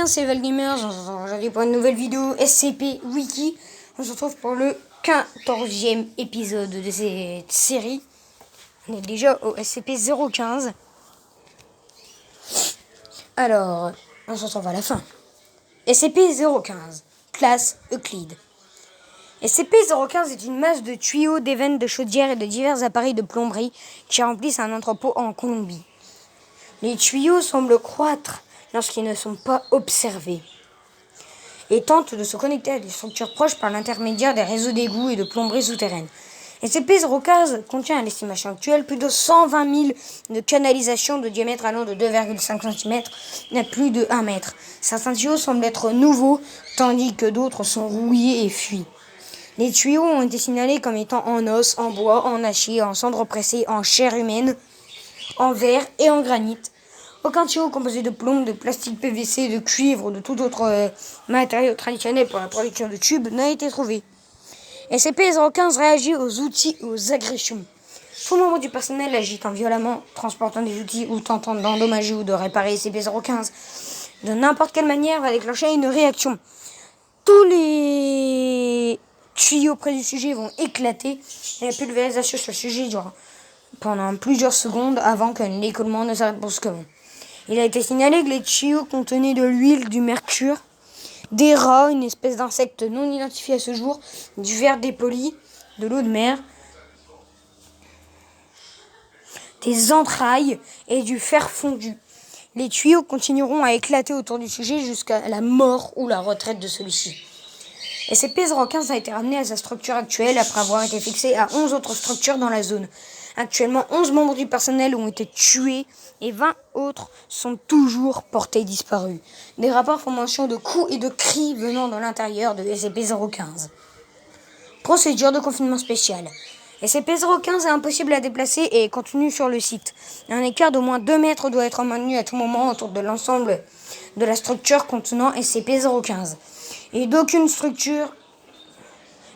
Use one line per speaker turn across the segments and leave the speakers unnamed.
C'est Valgamer, on se retrouve aujourd'hui pour une nouvelle vidéo SCP Wiki. On se retrouve pour le 14e épisode de cette série. On est déjà au SCP-015. Alors, on se retrouve à la fin. SCP-015, classe Euclide. SCP-015 est une masse de tuyaux, d'évents, de chaudières et de divers appareils de plomberie qui remplissent un entrepôt en Colombie. Les tuyaux semblent croître lorsqu'ils ne sont pas observés et tentent de se connecter à des structures proches par l'intermédiaire des réseaux d'égouts et de plomberie souterraines. SCP-015 contient à l'estimation actuelle plus de 120 000 de canalisations de diamètre allant de 2,5 cm à plus de 1 mètre. Certains tuyaux semblent être nouveaux, tandis que d'autres sont rouillés et fuient. Les tuyaux ont été signalés comme étant en os, en bois, en acier, en cendres pressées, en chair humaine, en verre et en granit. Aucun tuyau composé de plomb, de plastique PVC, de cuivre ou de tout autre matériau traditionnel pour la production de tubes n'a été trouvé. SCP-015 réagit aux outils et aux agressions. Tout membre du personnel agitant violemment, transportant des outils ou tentant d'endommager ou de réparer SCP-015 de n'importe quelle manière va déclencher une réaction. Tous les tuyaux près du sujet vont éclater et la pulvérisation sur le sujet durera pendant plusieurs secondes avant que l'écoulement ne s'arrête brusquement. Il a été signalé que les tuyaux contenaient de l'huile, du mercure, des rats, une espèce d'insecte non identifié à ce jour, du verre dépoli, de l'eau de mer, des entrailles et du fer fondu. Les tuyaux continueront à éclater autour du sujet jusqu'à la mort ou la retraite de celui-ci. SCP-015 a été ramené à sa structure actuelle après avoir été fixé à 11 autres structures dans la zone. Actuellement, 11 membres du personnel ont été tués et 20 autres sont toujours portés disparus. Des rapports font mention de coups et de cris venant de l'intérieur de SCP-015. Procédure de confinement spécial. SCP-015 est impossible à déplacer et est contenu sur le site. Un écart d'au moins 2 mètres doit être maintenu à tout moment autour de l'ensemble de la structure contenant SCP-015. Et aucune structure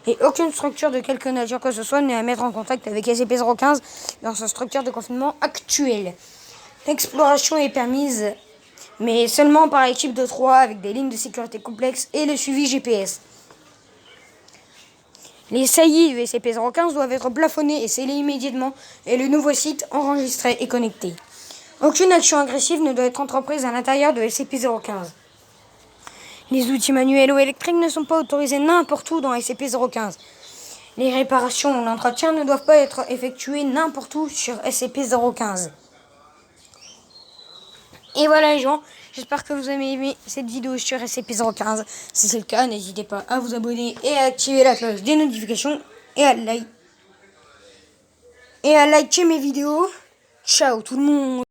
de quelque nature que ce soit n'est à mettre en contact avec SCP-015 dans sa structure de confinement actuelle. L'exploration est permise, mais seulement par équipe de 3 avec des lignes de sécurité complexes et le suivi GPS. Les saillies de SCP-015 doivent être plafonnées et scellées immédiatement et le nouveau site enregistré et connecté. Aucune action agressive ne doit être entreprise à l'intérieur de SCP-015. Les outils manuels ou électriques ne sont pas autorisés n'importe où dans SCP-015. Les réparations ou l'entretien ne doivent pas être effectués n'importe où sur SCP-015. Et voilà les gens, j'espère que vous avez aimé cette vidéo sur SCP-015. Si c'est le cas, n'hésitez pas à vous abonner et à activer la cloche des notifications et à liker mes vidéos. Ciao tout le monde!